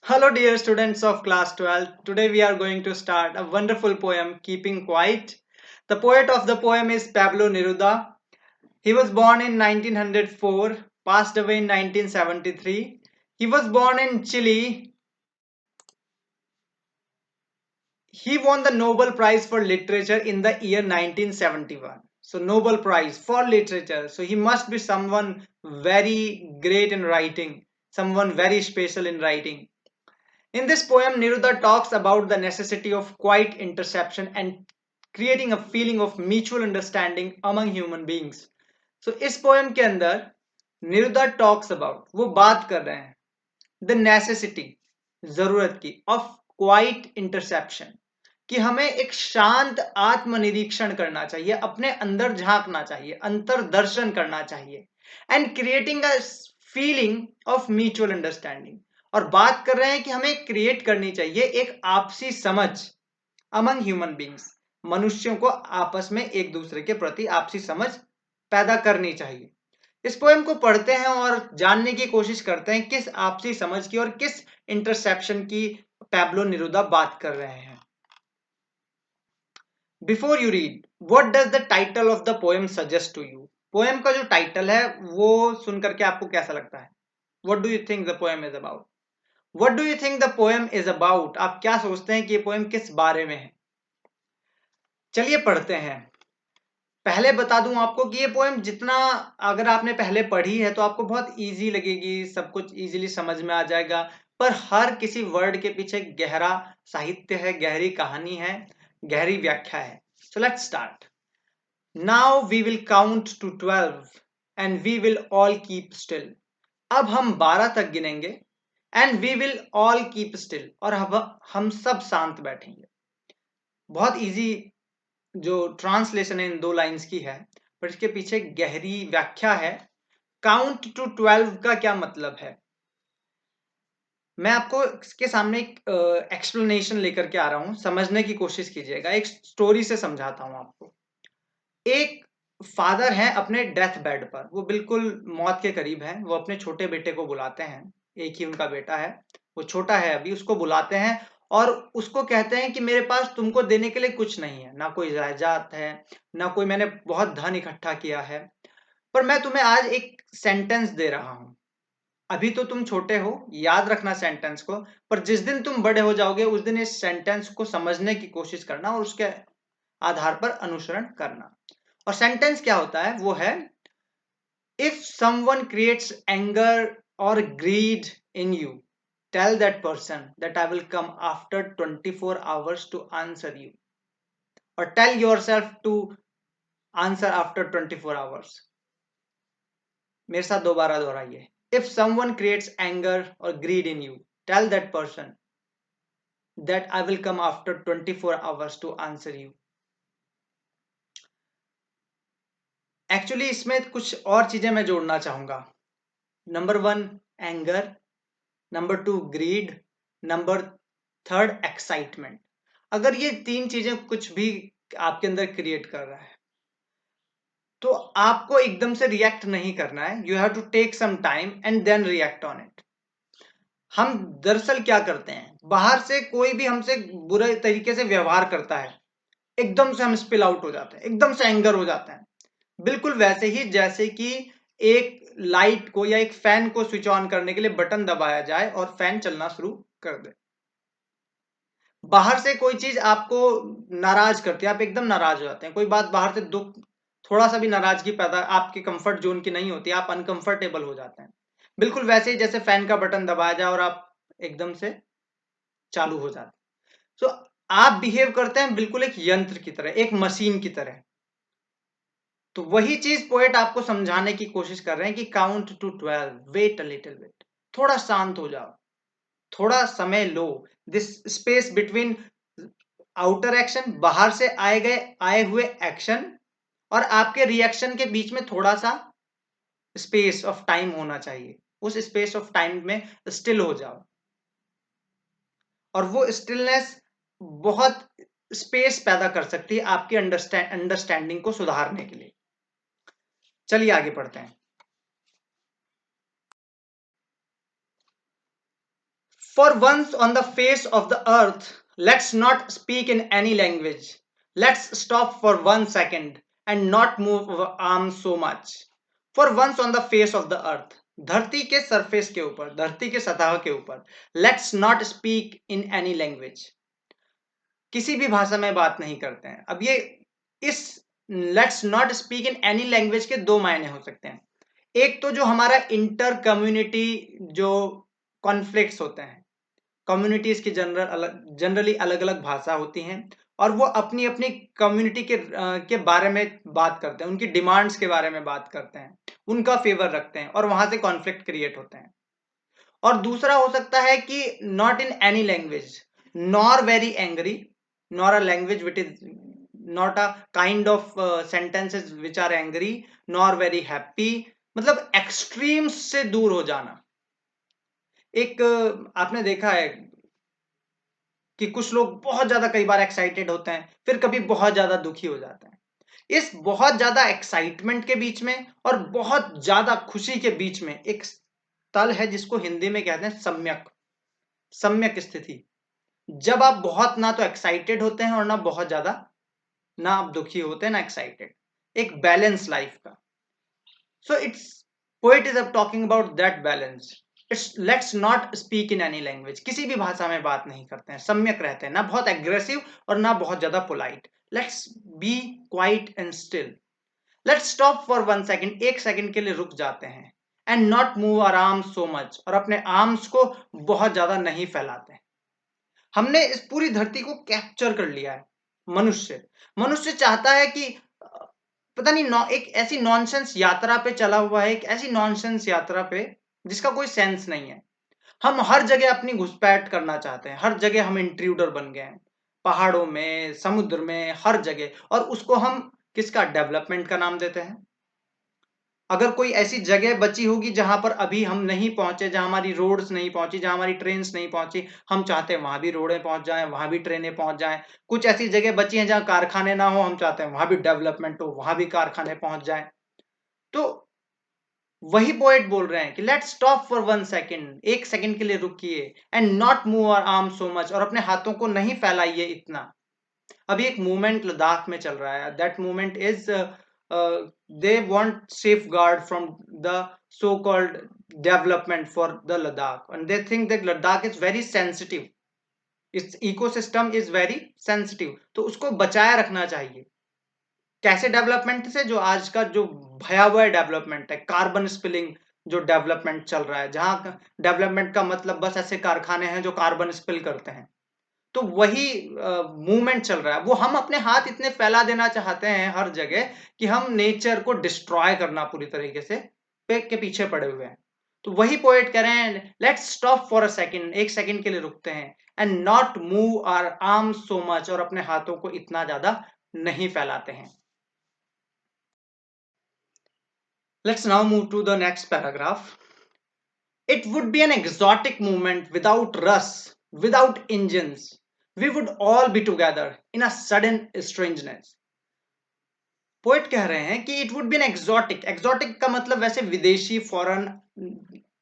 Hello, dear students of class 12. Today we are going to start a wonderful poem, Keeping Quiet. The poet of the poem is Pablo Neruda. He was born in 1904, passed away in 1973. He was born in Chile. He won the Nobel Prize for Literature in the year 1971. So, Nobel Prize for Literature. So, he must be someone very great in writing, someone very special in writing. In this poem, Neruda talks about the necessity of quiet interception and creating a feeling of mutual understanding among human beings. So इस poem के अंदर Neruda talks about, वो बात कर रहे हैं the necessity, जरूरत की of quiet interception, कि हमें एक शांत आत्मनिरीक्षण करना चाहिए, अपने अंदर झांकना चाहिए, अंतर्दर्शन करना चाहिए and creating a feeling of mutual understanding. और बात कर रहे हैं कि हमें क्रिएट करनी चाहिए एक आपसी समझ अमंग ह्यूमन बींग्स, मनुष्यों को आपस में एक दूसरे के प्रति आपसी समझ पैदा करनी चाहिए। इस पोएम को पढ़ते हैं और जानने की कोशिश करते हैं किस आपसी समझ की और किस इंटरसेप्शन की पैब्लो नेरुदा बात कर रहे हैं। Before you read, what does the title of the poem suggest to you? Poem का जो टाइटल है वो सुनकर के आपको कैसा लगता है? What do you think the poem is about? What do you think the poem is about? आप क्या सोचते हैं कि ये पोएम किस बारे में है? चलिए पढ़ते हैं। पहले बता दूं आपको कि ये पोएम जितना, अगर आपने पहले पढ़ी है तो आपको बहुत इजी लगेगी, सब कुछ इजीली समझ में आ जाएगा, पर हर किसी वर्ड के पीछे गहरा साहित्य है, गहरी कहानी है, गहरी व्याख्या है। So let's start. Now we will count to 12 and we will all keep still. अब हम 12 तक गिनेंगे and we will all keep still, और अब हम सब शांत बैठेंगे। बहुत इजी जो ट्रांसलेशन है इन दो लाइंस की है, पर इसके पीछे गहरी व्याख्या है। काउंट टू 12 का क्या मतलब है, मैं आपको इसके सामने एक एक्सप्लेनेशन लेकर के आ रहा हूं, समझने की कोशिश कीजिएगा। एक स्टोरी से समझाता हूं आपको। एक फादर हैं अपने डेथ बेड पर, वो बिल्कुल मौत के करीब हैं। वो अपने छोटे बेटे को बुलाते हैं, एक ही उनका बेटा है, वो छोटा है अभी, उसको बुलाते हैं और उसको कहते हैं कि मेरे पास तुमको देने के लिए कुछ नहीं है, ना कोई जायदाद है, ना कोई मैंने बहुत धन इकट्ठा किया है, पर मैं तुम्हें आज एक सेंटेंस दे रहा हूं। अभी तो तुम छोटे हो, याद रखना सेंटेंस को, पर जिस दिन तुम बड़े हो जाओगे उस दिन इस सेंटेंस को समझने की कोशिश करना और उसके आधार पर अनुसरण करना। और सेंटेंस क्या होता है, वो है, इफ समवन क्रिएट्स एंगर और greed in you, tell that person that I will come after 24 hours to answer you, और tell yourself to answer after 24 hours. मेरे साथ दोबारा दोहराइए। इफ समवन क्रिएट्स एंगर और greed in you, tell that person that I will come after 24 hours to answer you. Actually इसमें कुछ और चीजें मैं जोड़ना चाहूंगा। Number 1 anger, number 2 grid, number 3 excitement. अगर ये तीन चीजें कुछ भी आपके अंदर क्रिएट कर रहा है तो आपको एकदम से रिएक्ट नहीं करना है। You have to take some time and then react on it. हम दरअसल क्या करते हैं, बाहर से कोई भी हमसे बुरे तरीके से व्यवहार करता है, एकदम से हम स्पिल आउट हो जाते हैं, एकदम से एंगर हो जाते हैं। बिल्कुल वैसे ही जैसे कि एक लाइट को या एक फैन को स्विच ऑन करने के लिए बटन दबाया जाए और फैन चलना शुरू कर दे। बाहर से कोई चीज आपको नाराज करती है, आप एकदम नाराज हो जाते हैं, कोई बात बाहर से दुख, थोड़ा सा भी नाराजगी पैदा आपके कंफर्ट जोन की नहीं होती, आप अनकंफर्टेबल हो जाते हैं। बिल्कुल वैसे ही जैसे फैन का बटन दबाया जाए और आप एकदम से चालू हो जाते हैं। तो आप बिहेव करते हैं बिल्कुल एक यंत्र की तरह, एक मशीन की तरह। तो वही चीज पोएट आपको समझाने की कोशिश कर रहे हैं कि count to 12, wait a little bit, थोड़ा शांत हो जाओ, थोड़ा समय लो। This space between outer action, बाहर से आए हुए एक्शन और आपके रिएक्शन के बीच में थोड़ा सा स्पेस ऑफ टाइम होना चाहिए। उस स्पेस ऑफ टाइम में स्टिल हो जाओ, और वो स्टिलनेस बहुत स्पेस पैदा कर सकती है आपकी अंडरस्टैंडिंग को सुधारने के लिए। चलिए आगे पढ़ते हैं। For once on the face of the earth, let's not speak in any language. Let's stop for 1 second and not move our arms so much. For once on the face of the earth, धरती के surface के ऊपर, धरती के सतह के ऊपर, let's not speak in any language. किसी भी भाषा में बात नहीं करते हैं. अब ये इस let's not speak in any language के दो मायने हो सकते हैं. एक तो जो हमारा इंटर कम्युनिटी जो कॉन्फ्लिक्ट्स होते हैं, कम्युनिटीज की जनरली अलग अलग भाषा होती हैं और वो अपनी अपनी कम्युनिटी के बारे में बात करते हैं, उनकी डिमांड्स के बारे में बात करते हैं, उनका फेवर रखते हैं और वहां से कॉन्फ्लिक्ट क्रिएट होते हैं. और दूसरा हो सकता है कि not in any language, nor very angry, nor a language which is not a kind of sentences which are angry, nor very happy. मतलब एक्सट्रीम्स से दूर हो जाना. एक आपने देखा है कि कुछ लोग बहुत ज्यादा कई बार एक्साइटेड होते हैं, फिर कभी बहुत ज्यादा दुखी हो जाते हैं. इस बहुत ज्यादा एक्साइटमेंट के बीच में और बहुत ज्यादा खुशी के बीच में एक तल है जिसको हिंदी में कहते हैं सम्यक, सम्यक स्थिति. जब आप बहुत ना तो एक्साइटेड होते हैं और ना बहुत ज्यादा, ना आप दुखी होते हैं ना एक्साइटेड, एक बैलेंस लाइफ का. सो इट्स पोएट इज अब talking about that balance. It's let's not speak in any language. किसी भी भाषा में बात नहीं करते हैं, सम्यक रहते हैं, ना बहुत एग्रेसिव और ना बहुत ज्यादा polite. Let's be quiet and still. Let's stop for 1 second, 1 second के लिए रुक जाते हैं. And not move our arms so much, और अपने आर्म्स को बहुत ज्यादा नहीं फैलाते. हमने इस पूरी धरती को कैप्चर कर लिया है. मनुष्य मनुष्य चाहता है कि पता नहीं एक ऐसी नॉनसेंस यात्रा पे चला हुआ है, एक ऐसी नॉनसेंस यात्रा पे जिसका कोई सेंस नहीं है. हम हर जगह अपनी घुसपैठ करना चाहते हैं, हर जगह हम इंट्रूडर बन गए हैं, पहाड़ों में, समुद्र में, हर जगह. और उसको हम किसका डेवलपमेंट का नाम देते हैं. अगर कोई ऐसी जगह बची होगी जहां पर अभी हम नहीं पहुंचे, जहां हमारी रोड्स नहीं पहुंची, जहां हमारी ट्रेन्स नहीं पहुंची, हम चाहते हैं वहां भी रोडें पहुंच जाएं, वहां भी ट्रेनें पहुंच जाएं. कुछ ऐसी जगह बची हैं जहां कारखाने ना हो, हम चाहते हैं वहां भी डेवलपमेंट हो, वहां भी कारखाने पहुंच जाएं. तो वही पोएट बोल रहे हैं कि let's stop for 1 second, 1 second के लिए रुकिए. And not move our arm so much, और अपने हाथों को नहीं फैलाइए इतना. अभी एक मूवमेंट लद्दाख में चल रहा है. That movement is they want safeguard from the so called development for the Ladakh, and they think that Ladakh is very sensitive, its ecosystem is very sensitive, तो उसको बचाए रखना चाहिए. कैसे डेवलपमेंट से, जो आज का जो भयावह डेवलपमेंट है, कार्बन स्पिलिंग जो डेवलपमेंट चल रहा है, जहां डेवलपमेंट का मतलब बस ऐसे कारखाने हैं जो कार्बन स्पिल करते हैं. तो वही मूवमेंट चल रहा है. वो हम अपने हाथ इतने फैला देना चाहते हैं हर जगह कि हम नेचर को डिस्ट्रॉय करना पूरी तरीके से के पीछे पड़े हुए हैं. तो वही पोएट कह रहे हैं let's stop for a second, 1 second के लिए रुकते हैं. And not move our arm so much, और अपने हाथों को इतना ज्यादा नहीं फैलाते हैं. Let's now move to the next paragraph. It would be an exotic movement without rush, without engines. We would all be together in a sudden strangeness. Poet कह रहे हैं कि it would be an exotic. Exotic का मतलब वैसे विदेशी, foreign,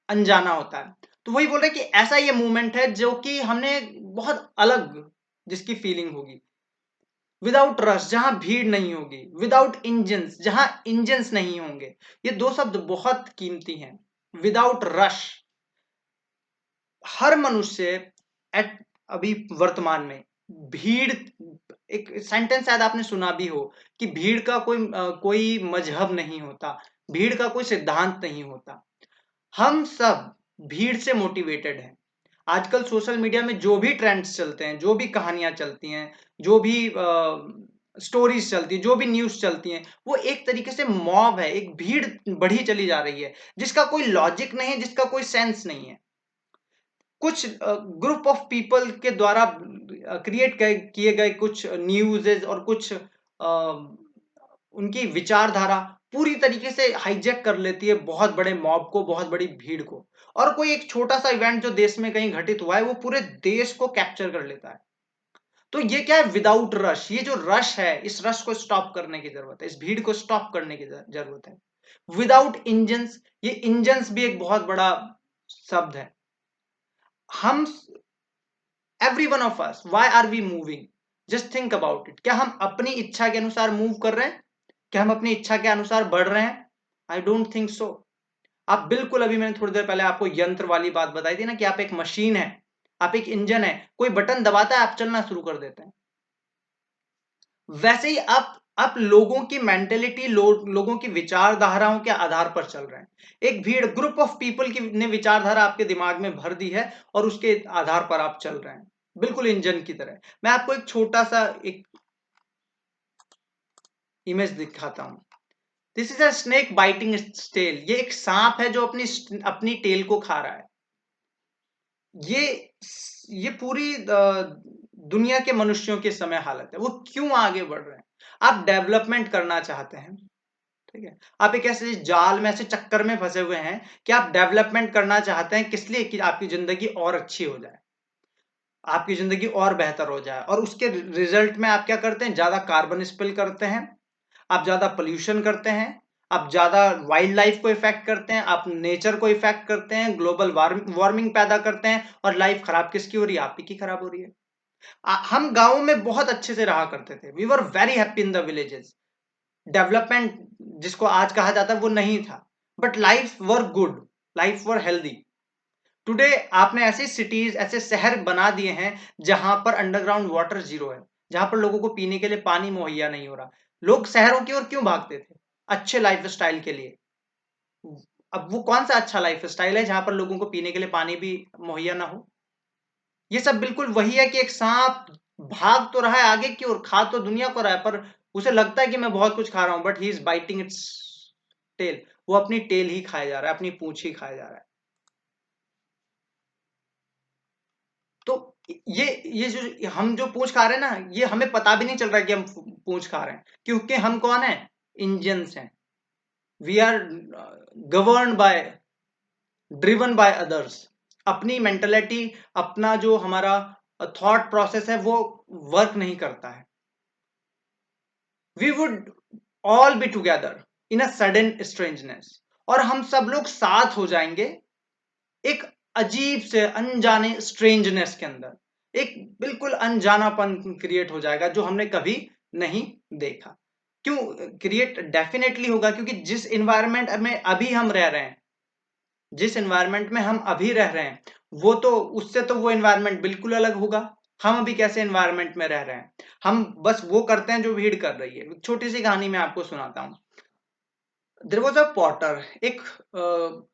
अनजाना होता है. तो वही बोल रहे हैं कि ऐसा ये मूवमेंट है जो कि हमने बहुत अलग, जिसकी फीलिंग होगी. विदाउट रश, जहां भीड़ नहीं होगी. विदाउट इंजन्स, जहां इंजन्स नहीं होंगे. ये दो शब्द बहुत कीमती हैं. Without rush. हर मनुष्य एट अभी वर्तमान में भीड़, एक सेंटेंस शायद आपने सुना भी हो कि भीड़ का कोई मजहब नहीं होता, भीड़ का कोई सिद्धांत नहीं होता. हम सब भीड़ से मोटिवेटेड हैं. आजकल सोशल मीडिया में जो भी ट्रेंड्स चलते हैं, जो भी कहानियां चलती हैं, जो भी स्टोरीज चलती है, जो भी न्यूज चलती हैं, वो एक तरीके से मॉब है, एक भीड़ बढ़ी चली जा रही है जिसका कोई लॉजिक नहीं है, जिसका कोई सेंस नहीं है. कुछ ग्रुप ऑफ पीपल के द्वारा क्रिएट किए गए कुछ न्यूज़ और कुछ उनकी विचारधारा पूरी तरीके से हाईजैक कर लेती है बहुत बड़े मॉब को, बहुत बड़ी भीड़ को. और कोई एक छोटा सा इवेंट जो देश में कहीं घटित हुआ है, वो पूरे देश को कैप्चर कर लेता है. तो ये क्या है, विदाउट रश. ये जो रश है, इस रश को स्टॉप करने की जरूरत है, इस भीड़ को स्टॉप करने की जरूरत है. विदाउट इंजन्स, ये इंजन्स भी एक बहुत बड़ा शब्द है. हम every one of us, why are we moving? Just think about it. क्या हम अपनी इच्छा के अनुसार मूव कर रहे हैं? क्या हम अपनी इच्छा के अनुसार बढ़ रहे हैं? I don't think so. आप बिल्कुल, अभी मैंने थोड़ी देर पहले आपको यंत्र वाली बात बताई थी ना, कि आप एक मशीन है, आप एक इंजन है, कोई बटन दबाता है, आप चलना शुरू कर देते हैं। वैसे ही आप लोगों की मेंटेलिटी, लोगों की विचारधाराओं के आधार पर चल रहे हैं। एक भीड़, ग्रुप ऑफ पीपल की ने विचारधारा आपके दिमाग में भर दी है और उसके आधार पर आप चल रहे हैं, बिल्कुल इंजन की तरह। मैं आपको एक छोटा सा एक इमेज दिखाता हूं। This is a snake biting its tail. ये एक सांप है जो अपनी अपनी टेल को खा रहा है। ये पूरी दुनिया के मनुष्यों की समय हालत है। वो क्यों आगे बढ़ रहे हैं? आप डेवलपमेंट करना चाहते हैं, ठीक है, आप एक ऐसे जाल में, ऐसे चक्कर में फंसे हुए हैं कि आप डेवलपमेंट करना चाहते हैं। किस लिए? कि आपकी जिंदगी और अच्छी हो जाए, आपकी जिंदगी और बेहतर हो जाए। और उसके रिजल्ट में आप क्या करते हैं? ज्यादा कार्बन स्पिल करते हैं, आप ज्यादा पोल्यूशन करते हैं, आप ज्यादा वाइल्ड लाइफ को इफेक्ट करते हैं, आप नेचर को इफेक्ट करते हैं, ग्लोबल वार्मिंग पैदा करते हैं। और लाइफ खराब किसकी हो रही है? आप ही की खराब हो रही है। हम गांव में बहुत अच्छे से रहा करते थे। We were very happy in the villages. Development जिसको आज कहा जाता है वो नहीं था, but life were good, life were healthy. Today आपने ऐसे सिटीज, ऐसे शहर बना दिए हैं जहां पर अंडरग्राउंड वाटर जीरो है, जहां पर लोगों को पीने के लिए पानी मुहैया नहीं हो रहा। लोग शहरों की ओर क्यों भागते थे? अच्छे लाइफ स्टाइल के लिए। अब वो कौन सा अच्छा लाइफ स्टाइल है जहां पर लोगों को पीने के लिए पानी भी मुहैया ना हो? ये सब बिल्कुल वही है कि एक सांप भाग तो रहा है आगे की ओर, खा तो दुनिया को रहा है, पर उसे लगता है कि मैं बहुत कुछ खा रहा हूं, but he is biting its tail. वो अपनी टेल ही खाया जा रहा है, अपनी पूंछ ही खाया जा रहा है। तो ये जो हम जो पूंछ खा रहे हैं ना, ये हमें पता भी नहीं चल रहा है कि हम पूंछ खा रहे हैं, क्योंकि हम कौन है? इंजन्स हैं। We are govern by, driven by others. अपनी मेंटेलिटी, अपना जो हमारा थॉट प्रोसेस है वो वर्क नहीं करता है। We would all be together in a sudden strangeness, और हम सब लोग साथ हो जाएंगे एक अजीब से अनजाने स्ट्रेंजनेस के अंदर। एक बिल्कुल अनजानापन क्रिएट हो जाएगा जो हमने कभी नहीं देखा। क्यों क्रिएट? डेफिनेटली होगा, क्योंकि जिस इन्वायरमेंट में अभी हम रह रहे हैं, जिस एनवायरनमेंट में हम अभी रह रहे हैं, वो तो उससे तो वो एनवायरनमेंट बिल्कुल अलग होगा। हम अभी कैसे एनवायरनमेंट में रह रहे हैं? हम बस वो करते हैं जो भीड़ कर रही है। छोटी सी कहानी मैं आपको सुनाता हूँ। देयर वाज अ पॉटर, एक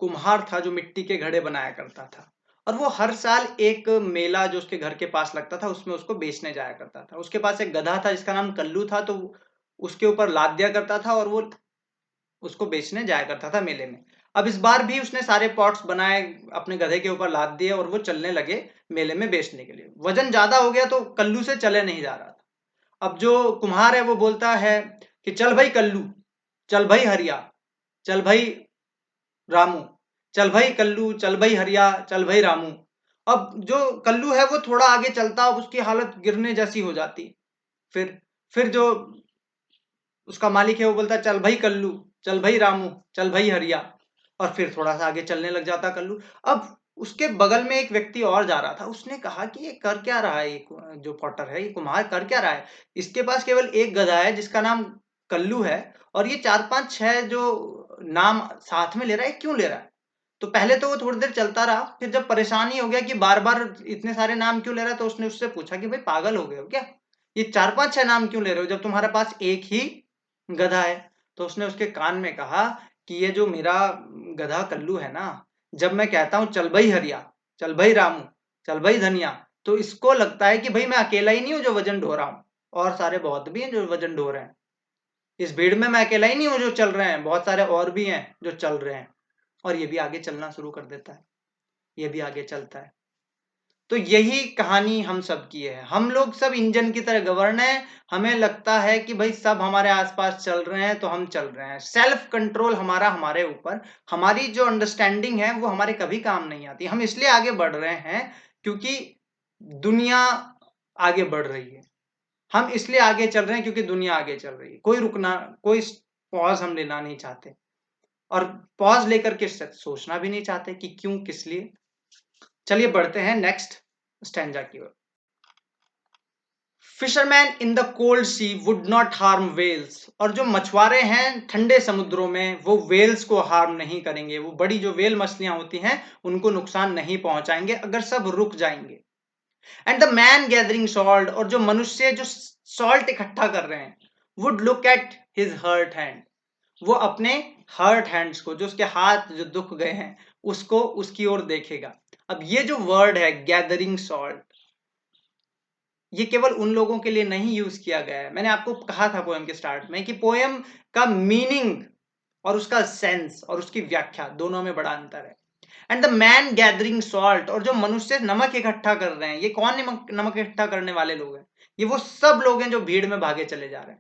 कुम्हार था जो मिट्टी के घड़े बनाया करता था। और वो हर साल एक मेला जो उसके घर के पास लगता था, उसमें उसको बेचने जाया करता था। उसके पास एक गधा था जिसका नाम कल्लू था, तो उसके ऊपर लाद दिया करता था और वो उसको बेचने जाया करता था मेले में। अब इस बार भी उसने सारे पॉट्स बनाए, अपने गधे के ऊपर लाद दिए और वो चलने लगे मेले में बेचने के लिए। वजन ज्यादा हो गया तो कल्लू से चले नहीं जा रहा था। अब जो कुम्हार है वो बोलता है कि चल भाई कल्लू, चल भाई हरिया, चल भाई रामू, चल भाई कल्लू, चल भाई हरिया, चल भाई रामू। अब जो कल्लू है वो थोड़ा आगे चलता, अब उसकी हालत गिरने जैसी हो जाती। फिर जो उसका मालिक है वो बोलता है चल भाई कल्लू, चल भाई रामू, चल भाई हरिया। और फिर थोड़ा सा आगे चलने लग जाता कल्लू। अब उसके बगल में एक व्यक्ति और जा रहा था। उसने कहा कि ये कर क्या रहा है, ये जो पॉटर है, ये कुम्हार कर क्या रहा है? इसके पास केवल एक गधा है जिसका नाम कल्लू है, और ये 4 5 6 जो नाम साथ में ले रहा है, क्यों ले रहा है? तो पहले तो वो थोड़ी देर चलता रहा, फिर जब परेशानी हो गया कि बार बार इतने सारे नाम क्यों ले रहा है, तो उसने उससे पूछा कि भाई पागल हो गए हो क्या? ये 4 5 6 नाम क्यों ले रहे हो जब तुम्हारे पास एक ही गधा है? तो उसने उसके कान में कहा कि ये जो मेरा गधा कल्लू है ना, जब मैं कहता हूँ चल भाई हरिया, चल भाई रामू, चल भाई धनिया, तो इसको लगता है कि भाई मैं अकेला ही नहीं हूँ जो वजन ढो रहा हूँ, और सारे बहुत भी हैं जो वजन ढो रहे हैं। इस भीड़ में मैं अकेला ही नहीं हूँ जो चल रहे हैं, बहुत सारे और भी हैं जो चल रहे हैं। और ये भी आगे चलना शुरू कर देता है, ये भी आगे चलता है। तो यही कहानी हम सब की है। हम लोग सब इंजन की तरह गवर्न है। हमें लगता है कि भाई सब हमारे आसपास चल रहे हैं तो हम चल रहे हैं। सेल्फ कंट्रोल हमारा हमारे ऊपर, हमारी जो अंडरस्टैंडिंग है वो हमारे कभी काम नहीं आती। हम इसलिए आगे बढ़ रहे हैं क्योंकि दुनिया आगे बढ़ रही है। हम इसलिए आगे चल रहे हैं क्योंकि दुनिया आगे चल रही है। कोई रुकना, कोई पॉज हम लेना नहीं चाहते, और पॉज लेकर के सोचना भी नहीं चाहते कि क्यों, किस लिए। चलिए बढ़ते हैं नेक्स्ट स्टैंजा की ओर। Fisherman in the cold sea would not harm whales, और जो मछुआरे हैं ठंडे समुद्रों में वो वेल्स को हार्म नहीं करेंगे, वो बड़ी जो वेल मछलियां होती हैं उनको नुकसान नहीं पहुंचाएंगे अगर सब रुक जाएंगे। And the man gathering salt, और जो मनुष्य जो सॉल्ट इकट्ठा कर रहे हैं, would look at his hurt hand, वो अपने हर्ट हैंड्स को, जो उसके हाथ जो दुख गए हैं उसको उसकी ओर देखेगा। अब ये जो वर्ड है गैदरिंग सॉल्ट, ये केवल उन लोगों के लिए नहीं यूज किया गया है। मैंने आपको कहा था पोएम के स्टार्ट में कि पोएम का मीनिंग और उसका सेंस और उसकी व्याख्या दोनों में बड़ा अंतर है। And the man gathering salt, और जो मनुष्य नमक इकट्ठा कर रहे हैं, ये कौन नमक इकट्ठा करने वाले लोग हैं? ये वो सब लोग हैं जो भीड़ में भागे चले जा रहे हैं।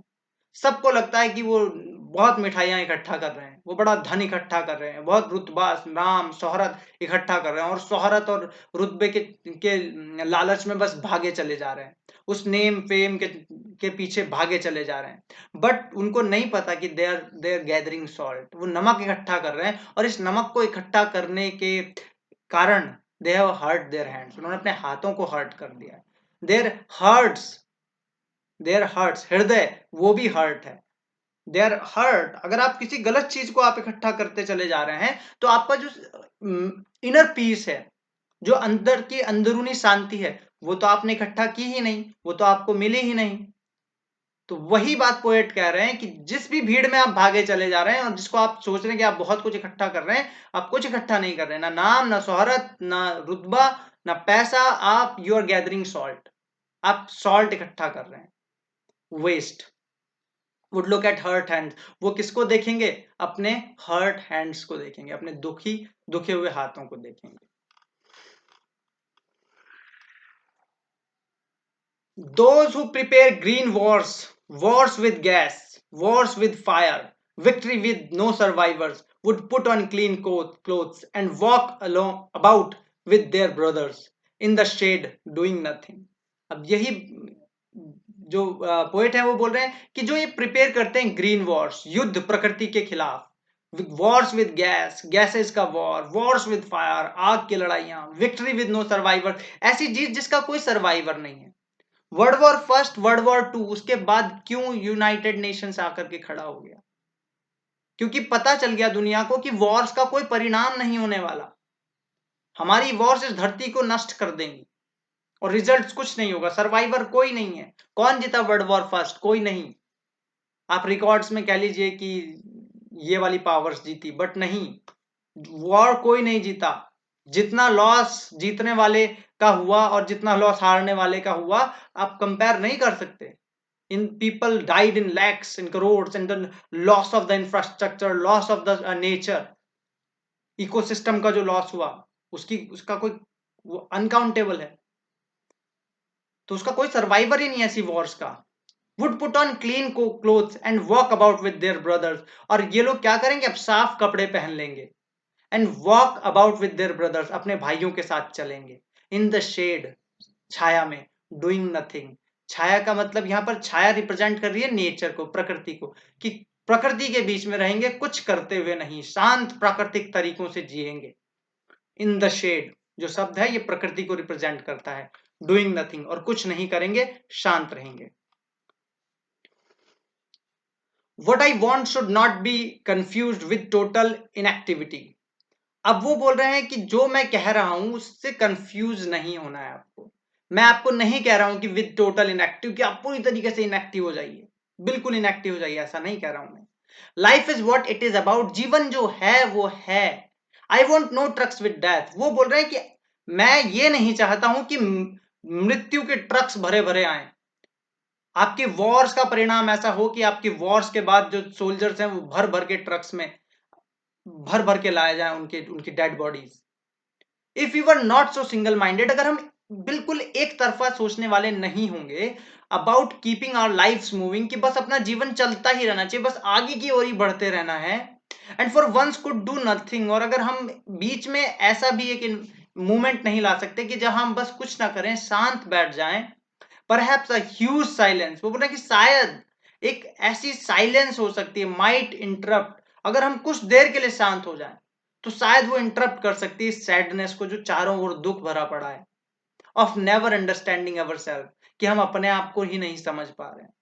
सबको लगता है कि वो बहुत मिठाइयां इकट्ठा कर रहे हैं, वो बड़ा धन इकट्ठा कर रहे हैं, बहुत रुतबा नाम शोहरत इकट्ठा कर रहे हैं, और शोहरत और रुतबे के लालच में बस भागे चले जा रहे हैं, उस नेम फेम के पीछे भागे चले जा रहे हैं। बट उनको नहीं पता कि दे आर गैदरिंग सॉल्ट, वो नमक इकट्ठा कर रहे हैं, और इस नमक को इकट्ठा करने के कारण they have hurt their hands, उन्होंने अपने हाथों को हर्ट कर दिया है। देयर हर्ट्स, हृदय वो भी हर्ट है। देयर हर्ट, अगर आप किसी गलत चीज को आप इकट्ठा करते चले जा रहे हैं तो आपका जो इनर पीस है, जो अंदर की अंदरूनी शांति है, वो तो आपने इकट्ठा की ही नहीं, वो तो आपको मिली ही नहीं। तो वही बात पोएट कह रहे हैं कि जिस भी भीड़ में आप भागे चले जा रहे हैं और जिसको आप सोच रहे हैं कि आप बहुत कुछ इकट्ठा कर रहे हैं, आप कुछ इकट्ठा नहीं कर रहे हैं, ना नाम, ना शोहरत, ना रुतबा, ना पैसा, आप यू आर गैदरिंग सॉल्ट, आप सॉल्ट इकट्ठा कर रहे हैं, waste. Would look at hurt hands, वो किसको देखेंगे? अपने हर्ट हैंड्स को देखेंगे, अपने दुखे हुए हाथों को देखेंगे। Those who prepare green wars, wars with gas, wars with fire, victory with no survivors, would put on clean clothes and walk along about with their brothers in the shade doing nothing. अब यही जो poet है वो बोल रहे हैं कि जो ये प्रिपेयर करते हैं ग्रीन वॉर्स, युद्ध प्रकृति के खिलाफ, वॉर्स विद गैस, गैसेस का वॉर, वॉर्स विद फायर, आग की लड़ाइयां, विक्ट्री विद नो सर्वाइवर, ऐसी जीत जिसका कोई सर्वाइवर नहीं है। World war first, world war two, उसके बाद क्यों यूनाइटेड नेशंस आकर के खड़ा हो गया? क्योंकि पता चल गया दुनिया को कि वॉर्स का कोई परिणाम नहीं होने वाला, हमारी वॉर्स इस धरती को नष्ट कर देंगी और रिजल्ट्स कुछ नहीं होगा, सर्वाइवर कोई नहीं है। कौन जीता वर्ल्ड वॉर फर्स्ट? कोई नहीं। आप रिकॉर्ड्स में कह लीजिए कि ये वाली पावर्स जीती, बट नहीं, वॉर कोई नहीं जीता। जितना लॉस जीतने वाले का हुआ और जितना लॉस हारने वाले का हुआ, आप कंपेयर नहीं कर सकते। In people died in lakhs, in crores, and the loss of the infrastructure, loss of the nature, ecosystem का जो लॉस हुआ, उसका कोई अनकाउंटेबल है। तो उसका कोई सर्वाइवर ही नहीं है ऐसी वॉर्स का। Would put on clean clothes and walk about with their brothers, और ये लोग क्या करेंगे? अब साफ कपड़े पहन लेंगे। And walk about with their brothers, अपने भाइयों के साथ चलेंगे। इन द शेड, छाया में, डूइंग नथिंग। छाया का मतलब यहां पर छाया रिप्रेजेंट कर रही है नेचर को, प्रकृति को, कि प्रकृति के बीच में रहेंगे, कुछ करते हुए नहीं, शांत प्राकृतिक तरीकों से जिएंगे। इन द शेड जो शब्द है ये प्रकृति को रिप्रेजेंट करता है। डूइंग नथिंग, और कुछ नहीं करेंगे, शांत रहेंगे। What I want should not be confused with total inactivity. अब वो बोल रहे हैं कि जो मैं कह रहा हूं उससे कंफ्यूज नहीं होना है आपको। मैं आपको नहीं कह रहा हूं कि विद टोटल इनएक्टिव, कि आप पूरी तरीके से इनएक्टिव हो जाइए, बिल्कुल इनएक्टिव हो जाइए, ऐसा नहीं कह रहा हूं मैं। Life is what it is about, जीवन जो है वो है। I want no trucks with death, वो बोल रहे हैं कि मैं ये नहीं चाहता हूं कि मृत्यु के ट्रक्स भरे भरे आए, आपके वॉर्स का परिणाम ऐसा हो कि आपकी वॉर्स के बाद जो सोल्जर्स हैं वो भर भर के ट्रक्स में भर भर के लाए जाए उनकी dead bodies. If you are not so single minded, अगर हम बिल्कुल एक तरफा सोचने वाले नहीं होंगे about keeping our lifes moving, कि बस अपना जीवन चलता ही रहना चाहिए, बस आगे की ओर ही बढ़ते रहना है। And for once could do nothing, और अगर हम बीच में ऐसा भी एक मूवमेंट नहीं ला सकते कि जहां हम बस कुछ ना करें, शांत बैठ जाएं, परहैप्स अ ह्यूज साइलेंस, वो बोल रहे हैं कि शायद एक ऐसी साइलेंस हो सकती है, माइट इंटरप्ट, अगर हम कुछ देर के लिए शांत हो जाएं, तो शायद वो इंटरप्ट कर सकती है इस सैडनेस को जो चारों ओर दुख भरा पड़ा है, of never understanding our self, कि हम अपने आप को ही नहीं समझ पा रहे हैं।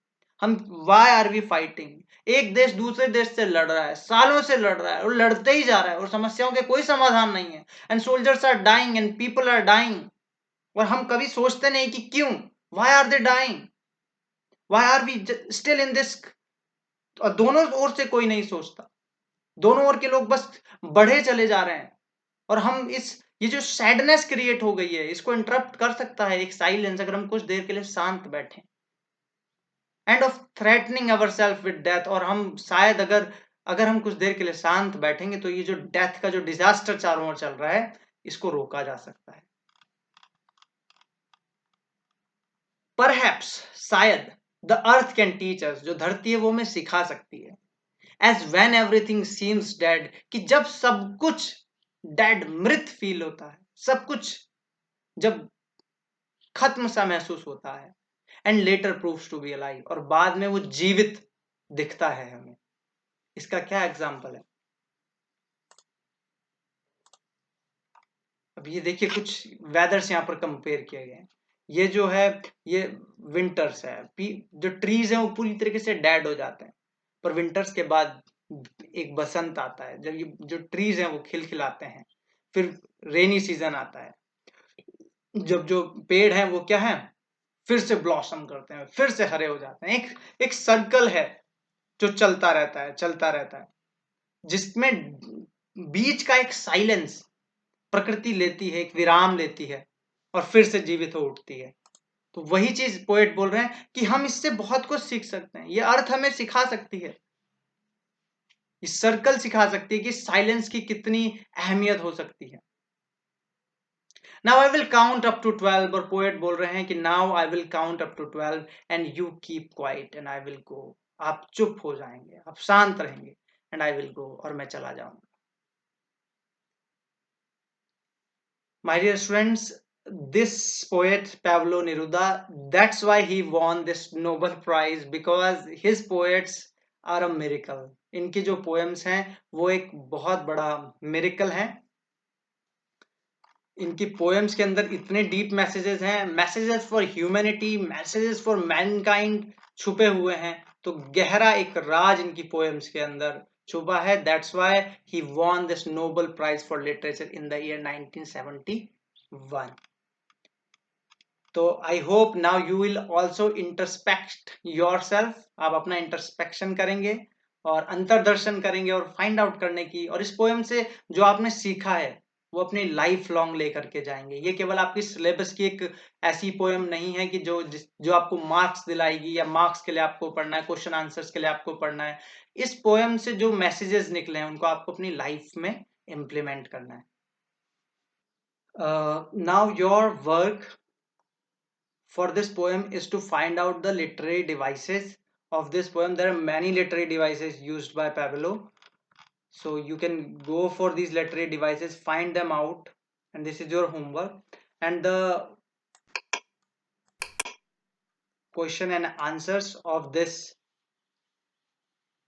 हम वाई आर वी फाइटिंग, एक देश दूसरे देश से लड़ रहा है, सालों से लड़ रहा है और लड़ते ही जा रहा है और समस्याओं के कोई समाधान नहीं है, and soldiers are dying and people are dying, और हम कभी सोचते नहीं कि क्यों, why are they dying, why are we still in this. और दोनों ओर से कोई नहीं सोचता, दोनों ओर के लोग बस बढ़े चले जा रहे हैं, और हम ये जो सैडनेस क्रिएट हो गई है, इसको इंटरप्ट कर सकता है एक साइलेंस, अगर हम कुछ देर के लिए शांत बैठे, end of threatening our self with death, और हम शायद अगर हम कुछ देर के लिए शांत बैठेंगे तो ये जो डेथ का जो डिजास्टर चारों ओर चल रहा है, इसको रोका जा सकता है। परहैप्स, शायद, the earth can teach us, जो धरती है वो हमें सिखा सकती है, as when everything seems dead, कि जब सब कुछ डेड, मृत फील होता है, सब कुछ जब खत्म सा महसूस होता है, and later proves to be alive, और बाद में वो जीवित दिखता है हमें। इसका क्या एग्जाम्पल है? अब ये देखिए, कुछ वेदर्स यहाँ पर कंपेयर किए गए हैं। ये जो है, ये विंटर्स है, जो ट्रीज हैं वो पूरी तरीके से डेड हो जाते हैं, पर विंटर्स के बाद एक बसंत आता है, जब ये जो ट्रीज हैं वो खिलखिलाते हैं, फिर रेनी सीजन आता है, जब जो पेड़ हैं वो क्या है, फिर से ब्लॉसम करते हैं, फिर से हरे हो जाते हैं। एक सर्कल है जो चलता रहता है, चलता रहता है, जिसमें बीच का एक साइलेंस प्रकृति लेती है, एक विराम लेती है, और फिर से जीवित हो उठती है। तो वही चीज पोएट बोल रहे हैं कि हम इससे बहुत कुछ सीख सकते हैं, ये अर्थ हमें सिखा सकती है, ये सर्कल सिखा सकती है कि साइलेंस की कितनी अहमियत हो सकती है। Now I will count up to 12, और पोएट बोल रहे हैं कि now I will count up to 12 and you keep quiet and I will go, आप चुप हो जाएंगे, आप शांत रहेंगे, एंड आई विल गो, और मैं चला जाऊंगा। My dear students, this poet Pablo Neruda, that's why he won this Nobel Prize, because his poets are a miracle. इनकी जो poems हैं वो एक बहुत बड़ा miracle हैं। इनकी poems के अंदर इतने deep messages हैं, messages for humanity, messages for mankind छुपे हुए हैं, तो गहरा एक राज इनकी poems के अंदर छुपा है। That's why he won this Nobel Prize for Literature in the year 1971. तो I hope now you will also इंटरस्पेक्ट your self, आप अपना इंटरस्पेक्शन करेंगे और अंतर्दर्शन करेंगे और फाइंड आउट करने की, और इस पोएम से जो आपने सीखा है वो अपनी लाइफ लॉन्ग लेकर के जाएंगे। ये केवल आपकी सिलेबस की एक ऐसी पोएम नहीं है कि जो आपको मार्क्स दिलाएगी, या मार्क्स के लिए आपको पढ़ना है, क्वेश्चन आंसर्स के लिए आपको पढ़ना है। इस पोएम से जो मैसेजेस निकले हैं उनको आपको अपनी लाइफ में इम्प्लीमेंट करना है। Now your work for this poem is to find out the literary devices of this poem. There are many literary devices used by Pablo, so you can go for these literary devices, find them out, and this is your homework. And the question and answers of this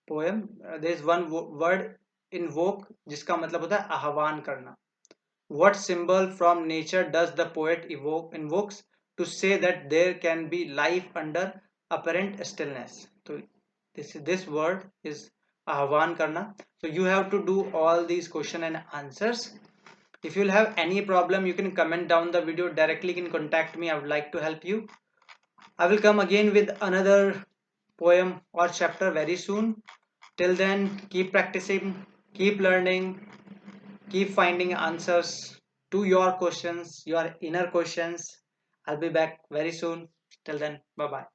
poem, there is one word, invoke, जिसका मतलब होता है आह्वान करना। What symbol from nature does the poet invokes to say that there can be life under apparent stillness? So this word is ahvan karna. So you have to do all these question and answers. If you'll have any problem, you can comment down the video directly. You can contact me. I would like to help you. I will come again with another poem or chapter very soon. Till then, keep practicing, keep learning, keep finding answers to your questions, your inner questions. I'll be back very soon. Till then, bye bye.